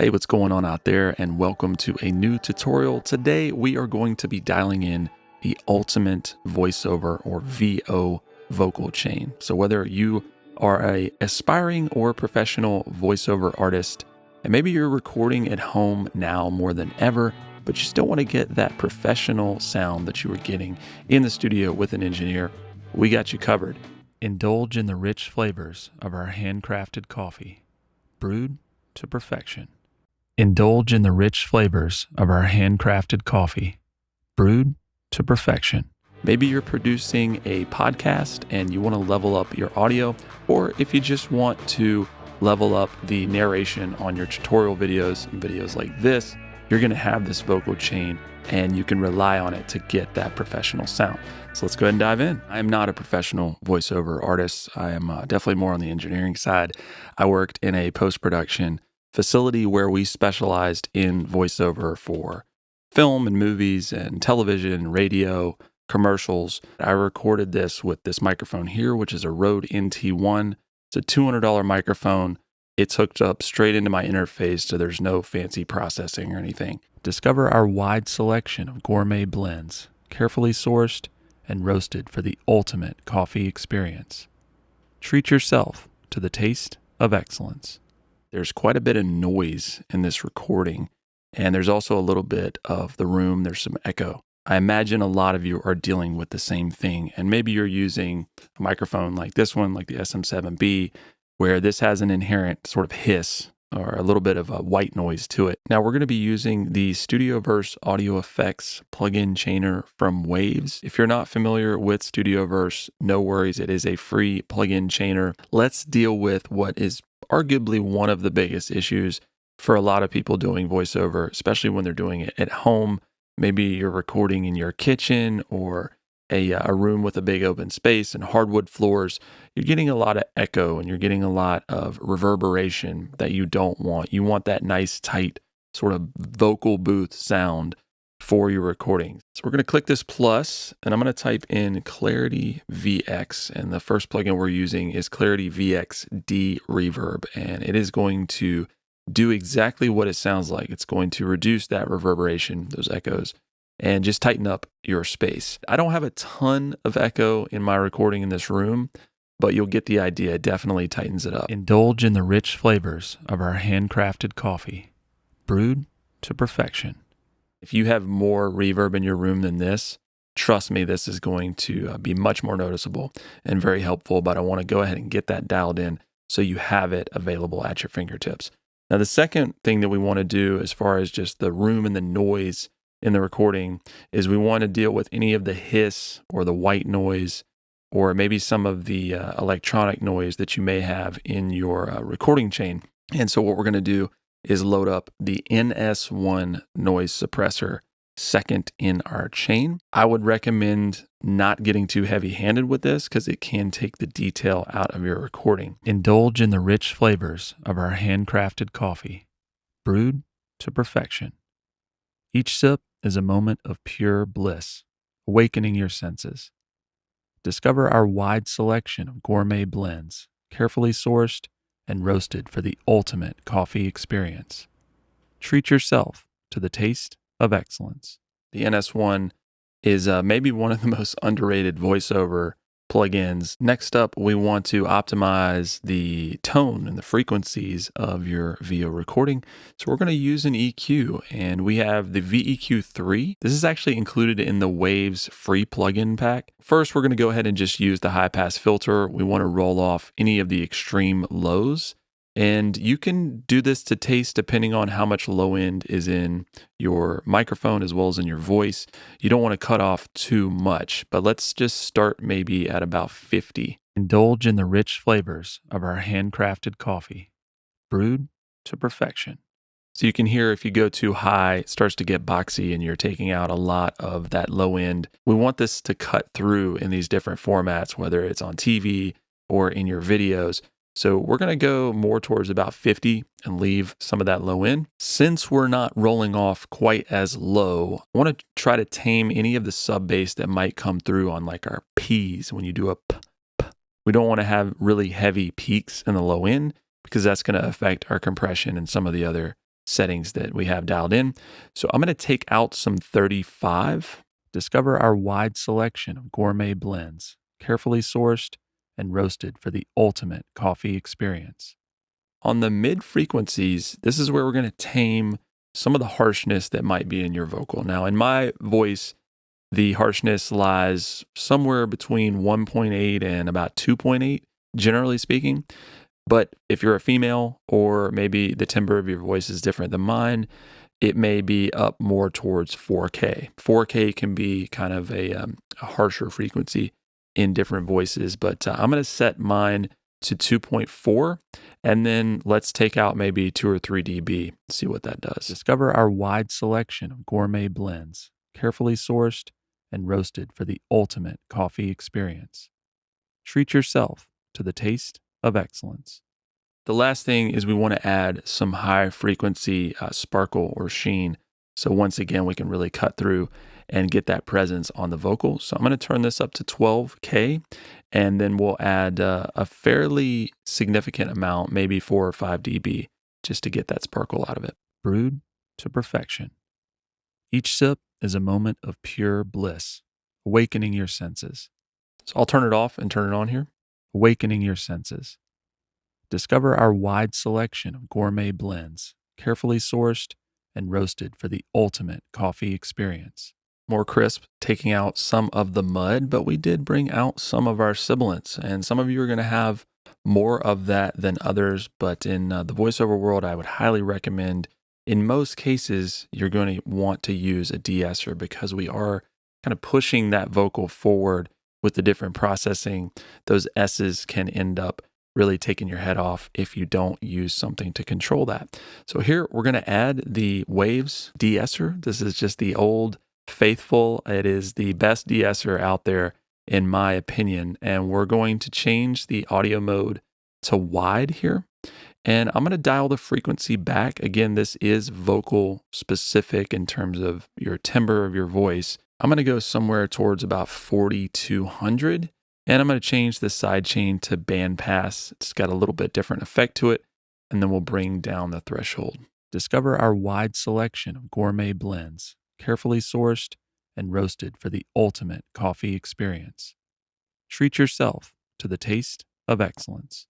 Hey, what's going on out there? And welcome to a new tutorial. Today, we are going to be dialing in the ultimate voiceover or VO vocal chain. So whether you are a aspiring or professional voiceover artist, and maybe you're recording at home now more than ever, but you still want to get that professional sound that you were getting in the studio with an engineer, we got you covered. Indulge in the rich flavors of our handcrafted coffee, brewed to perfection. Indulge in the rich flavors of our handcrafted coffee, brewed to perfection. Maybe you're producing a podcast and you want to level up your audio, or if you just want to level up the narration on your tutorial videos and videos like this, you're going to have this vocal chain and you can rely on it to get that professional sound. So let's go ahead and dive in. I am not a professional voiceover artist. I am definitely more on the engineering side. I worked in a post-production facility where we specialized in voiceover for film and movies and television, radio, commercials. I recorded this with this microphone here, which is a Rode NT1. It's a $200 microphone. It's hooked up straight into my interface, so there's no fancy processing or anything. Discover our wide selection of gourmet blends, carefully sourced and roasted for the ultimate coffee experience. Treat yourself to the taste of excellence. There's quite a bit of noise in this recording, and there's also a little bit of the room. There's some echo. I imagine a lot of you are dealing with the same thing, and maybe you're using a microphone like this one, like the SM7B, where this has an inherent sort of hiss or a little bit of a white noise to it. Now we're going to be using the StudioVerse audio effects plugin chainer from Waves. If you're not familiar with StudioVerse, no worries. It is a free plugin chainer. Let's deal with what is arguably one of the biggest issues for a lot of people doing voiceover, especially when they're doing it at home. Maybe you're recording in your kitchen or a room with a big open space and hardwood floors. You're getting a lot of echo and you're getting a lot of reverberation that you don't want. You want that nice, tight sort of vocal booth sound for your recording. So we're going to click this plus, and I'm going to type in Clarity VX. And the first plugin we're using is Clarity VX De-reverb. And it is going to do exactly what it sounds like. It's going to reduce that reverberation, those echoes, and just tighten up your space. I don't have a ton of echo in my recording in this room, but you'll get the idea. It definitely tightens it up. Indulge in the rich flavors of our handcrafted coffee, brewed to perfection. If you have more reverb in your room than this, trust me, this is going to be much more noticeable and very helpful, but I want to go ahead and get that dialed in so you have it available at your fingertips. Now, the second thing that we want to do as far as just the room and the noise in the recording is we want to deal with any of the hiss or the white noise or maybe some of the electronic noise that you may have in your recording chain. And so what we're going to do is load up the NS1 noise suppressor second in our chain. I would recommend not getting too heavy-handed with this because it can take the detail out of your recording. Indulge in the rich flavors of our handcrafted coffee, brewed to perfection. Each sip is a moment of pure bliss, awakening your senses. Discover our wide selection of gourmet blends, carefully sourced and roasted for the ultimate coffee experience. Treat yourself to the taste of excellence. The NS1 is maybe one of the most underrated voiceover plugins. Next up, we want to optimize the tone and the frequencies of your VO recording. So we're going to use an EQ, and we have the VEQ3. This is actually included in the Waves free plugin pack. First, we're going to go ahead and just use the high pass filter. We want to roll off any of the extreme lows. And you can do this to taste depending on how much low end is in your microphone as well as in your voice. You don't want to cut off too much, but let's just start maybe at about 50. Indulge in the rich flavors of our handcrafted coffee, brewed to perfection. So you can hear if you go too high, it starts to get boxy and you're taking out a lot of that low end. We want this to cut through in these different formats, whether it's on TV or in your videos. So we're going to go more towards about 50 and leave some of that low end. Since we're not rolling off quite as low, I want to try to tame any of the sub bass that might come through on like our P's when you do a p. We don't want to have really heavy peaks in the low end because that's going to affect our compression and some of the other settings that we have dialed in. So I'm going to take out some 35. Discover our wide selection of gourmet blends, carefully sourced and roasted for the ultimate coffee experience. On the mid frequencies, this is where we're going to tame some of the harshness that might be in your vocal. Now, in my voice, the harshness lies somewhere between 1.8 and about 2.8, generally speaking. But if you're a female, or maybe the timbre of your voice is different than mine, it may be up more towards 4K. 4K can be kind of a harsher frequency in different voices, but I'm going to set mine to 2.4, and then let's take out maybe 2 or 3 dB, see what that does. Discover our wide selection of gourmet blends, carefully sourced and roasted for the ultimate coffee experience. Treat yourself to the taste of excellence. The last thing is we want to add some high frequency sparkle or sheen. So once again, we can really cut through and get that presence on the vocal. So I'm going to turn this up to 12K, and then we'll add a fairly significant amount, maybe 4 or 5 dB, just to get that sparkle out of it. Brewed to perfection. Each sip is a moment of pure bliss, awakening your senses. So I'll turn it off and turn it on here. Awakening your senses. Discover our wide selection of gourmet blends, carefully sourced and roasted for the ultimate coffee experience. More crisp, taking out some of the mud, but we did bring out some of our sibilance, and some of you are going to have more of that than others. But in the voiceover world, I would highly recommend, in most cases, you're going to want to use a de-esser, because we are kind of pushing that vocal forward with the different processing. Those S's can end up really taking your head off if you don't use something to control that. So here we're going to add the waves de-esser. This is just the old faithful. It is the best de-esser out there, in my opinion. And we're going to change the audio mode to wide here. And I'm going to dial the frequency back. Again, this is vocal specific in terms of your timbre of your voice. I'm going to go somewhere towards about 4,200. And I'm going to change the sidechain to bandpass. It's got a little bit different effect to it. And then we'll bring down the threshold. Discover our wide selection of gourmet blends, carefully sourced and roasted for the ultimate coffee experience. Treat yourself to the taste of excellence.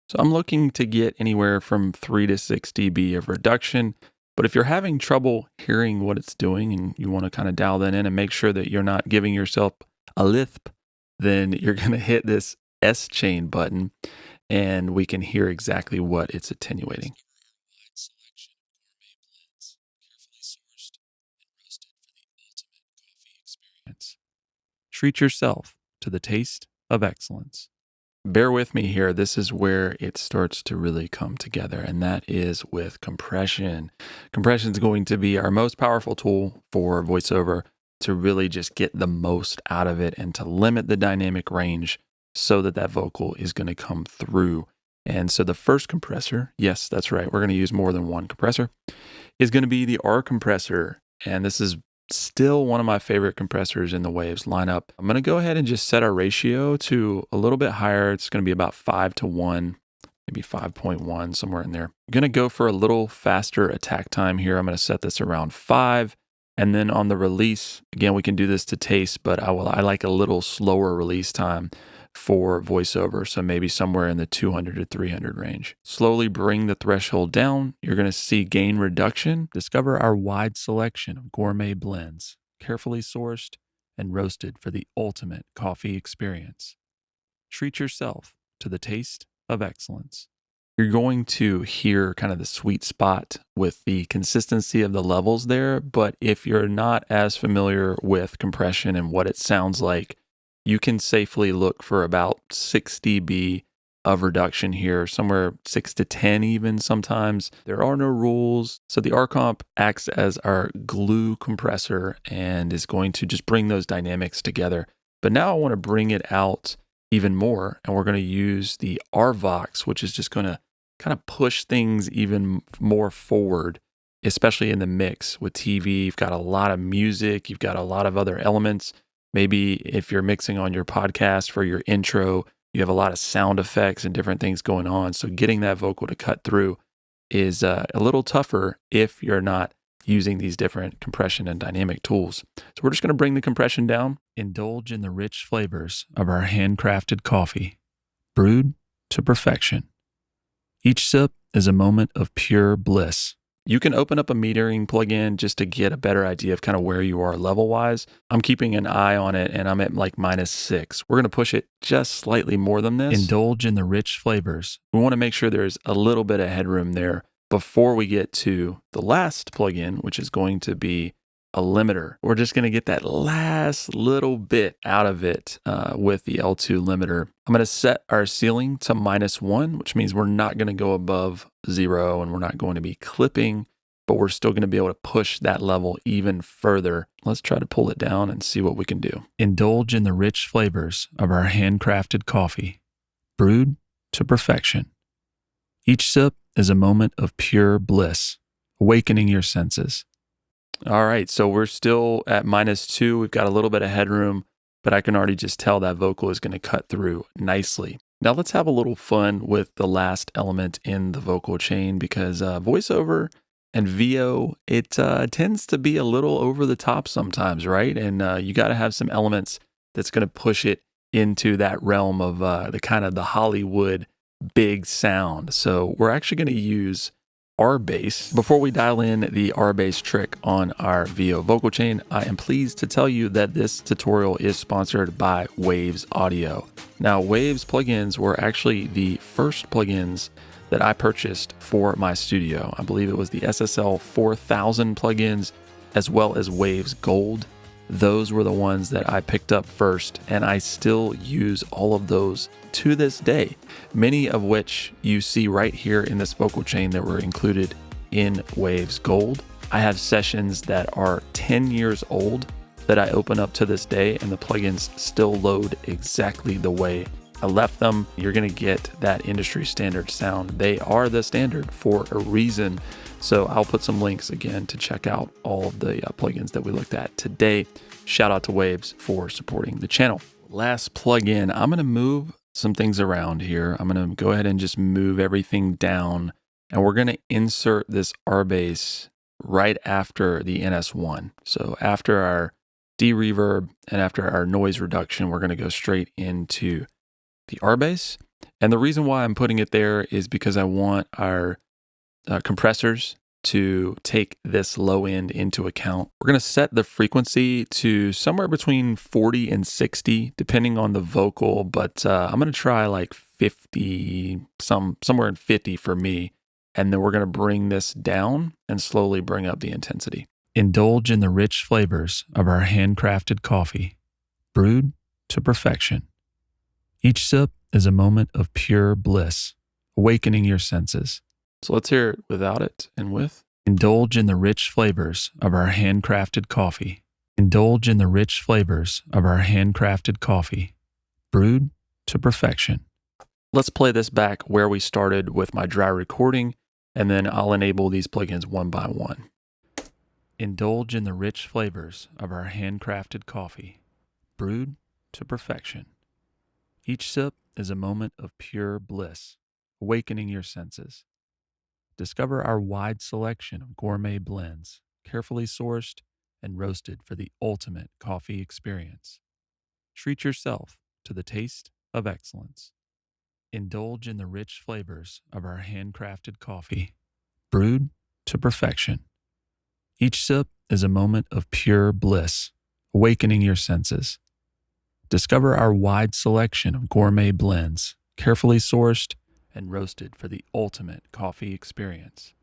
So I'm looking to get anywhere from 3 to 6 dB of reduction. But if you're having trouble hearing what it's doing and you want to kind of dial that in and make sure that you're not giving yourself a lisp, then you're going to hit this S chain button, and we can hear exactly what it's attenuating. Treat yourself to the taste of excellence. Bear with me here. This is where it starts to really come together, and that is with compression. Compression is going to be our most powerful tool for voiceover to really just get the most out of it and to limit the dynamic range so that that vocal is going to come through. And so the first compressor, yes, that's right, we're going to use more than one compressor, is going to be the R compressor. And this is still one of my favorite compressors in the Waves lineup. I'm going to go ahead and just set our ratio to a little bit higher. It's going to be about 5 to 1, maybe 5.1, somewhere in there. I'm going to go for a little faster attack time here. I'm going to set this around 5. And then on the release, again, we can do this to taste, but I like a little slower release time for voiceover. So maybe somewhere in the 200 to 300 range. Slowly bring the threshold down. You're going to see gain reduction. Discover our wide selection of gourmet blends, carefully sourced and roasted for the ultimate coffee experience. Treat yourself to the taste of excellence. You're going to hear kind of the sweet spot with the consistency of the levels there. But if you're not as familiar with compression and what it sounds like, you can safely look for about 6 dB of reduction here, somewhere 6 to 10 even sometimes. There are no rules. So the R-Comp acts as our glue compressor and is going to just bring those dynamics together. But now I want to bring it out even more, and we're going to use the R-Vox, which is just going to kind of push things even more forward, especially in the mix with TV. You've got a lot of music, you've got a lot of other elements. Maybe if you're mixing on your podcast for your intro, you have a lot of sound effects and different things going on. So getting that vocal to cut through is a little tougher if you're not using these different compression and dynamic tools. So we're just going to bring the compression down. Indulge in the rich flavors of our handcrafted coffee, brewed to perfection. Each sip is a moment of pure bliss. You can open up a metering plugin just to get a better idea of kind of where you are level-wise. I'm keeping an eye on it, and I'm at like -6. We're going to push it just slightly more than this. Indulge in the rich flavors. We want to make sure there's a little bit of headroom there before we get to the last plugin, which is going to be a limiter. We're just going to get that last little bit out of it with the L2 limiter. I'm going to set our ceiling to -1, which means we're not going to go above 0 and we're not going to be clipping, but we're still going to be able to push that level even further. Let's try to pull it down and see what we can do. Indulge in the rich flavors of our handcrafted coffee, brewed to perfection. Each sip is a moment of pure bliss, awakening your senses. All right, so we're still at -2. We've got a little bit of headroom, but I can already just tell that vocal is going to cut through nicely. Now let's have a little fun with the last element in the vocal chain, because voiceover and VO, it tends to be a little over the top sometimes, right? And you got to have some elements that's going to push it into that realm of the kind of the Hollywood big sound. So we're actually going to use R-bass. Before we dial in the R-bass trick on our VO vocal chain, I am pleased to tell you that this tutorial is sponsored by Waves Audio. Now, Waves plugins were actually the first plugins that I purchased for my studio. I believe it was the SSL 4000 plugins as well as Waves Gold. Those were the ones that I picked up first, and I still use all of those to this day, many of which you see right here in this vocal chain that were included in Waves Gold. I have sessions that are 10 years old that I open up to this day, and the plugins still load exactly the way I left them. You're going to get that industry standard sound. They are the standard for a reason. So I'll put some links again to check out all of the plugins that we looked at today. Shout out to Waves for supporting the channel. Last plugin, I'm going to move some things around here. I'm going to go ahead and just move everything down, and we're going to insert this R-bass right after the NS1. So after our de-reverb and after our noise reduction, we're going to go straight into the R-bass. And the reason why I'm putting it there is because I want our compressors to take this low end into account. We're going to set the frequency to somewhere between 40 and 60, depending on the vocal, but I'm going to try like 50, somewhere in 50 for me. And then we're going to bring this down and slowly bring up the intensity. Indulge in the rich flavors of our handcrafted coffee, brewed to perfection. Each sip is a moment of pure bliss, awakening your senses. So let's hear it without it and with. Indulge in the rich flavors of our handcrafted coffee. Indulge in the rich flavors of our handcrafted coffee, brewed to perfection. Let's play this back where we started with my dry recording, and then I'll enable these plugins one by one. Indulge in the rich flavors of our handcrafted coffee, brewed to perfection. Each sip is a moment of pure bliss, awakening your senses. Discover our wide selection of gourmet blends, carefully sourced and roasted for the ultimate coffee experience. Treat yourself to the taste of excellence. Indulge in the rich flavors of our handcrafted coffee, brewed to perfection. Each sip is a moment of pure bliss, awakening your senses. Discover our wide selection of gourmet blends, carefully sourced and roasted for the ultimate coffee experience.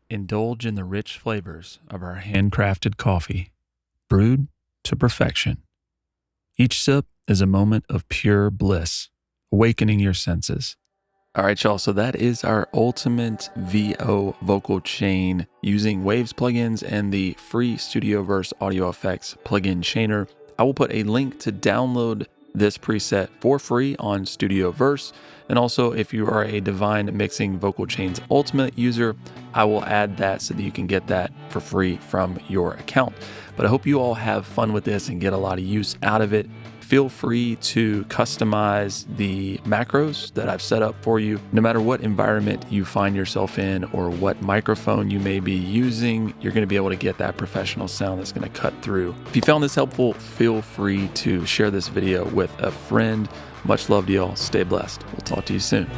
Indulge in the rich flavors of our handcrafted coffee, brewed to perfection. Each sip is a moment of pure bliss, awakening your senses. All right, y'all, so that is our ultimate VO vocal chain using Waves plugins and the free StudioVerse audio effects plugin chainer. I will put a link to download this preset for free on StudioVerse. And also, if you are a Divine Mixing Vocal Chains Ultimate user, I will add that so that you can get that for free from your account. But I hope you all have fun with this and get a lot of use out of it. Feel free to customize the macros that I've set up for you, no matter what environment you find yourself in or what microphone you may be using. You're going to be able to get that professional sound that's going to cut through. If you found this helpful, feel free to share this video with a friend. Much love to y'all. Stay blessed. We'll talk to you soon.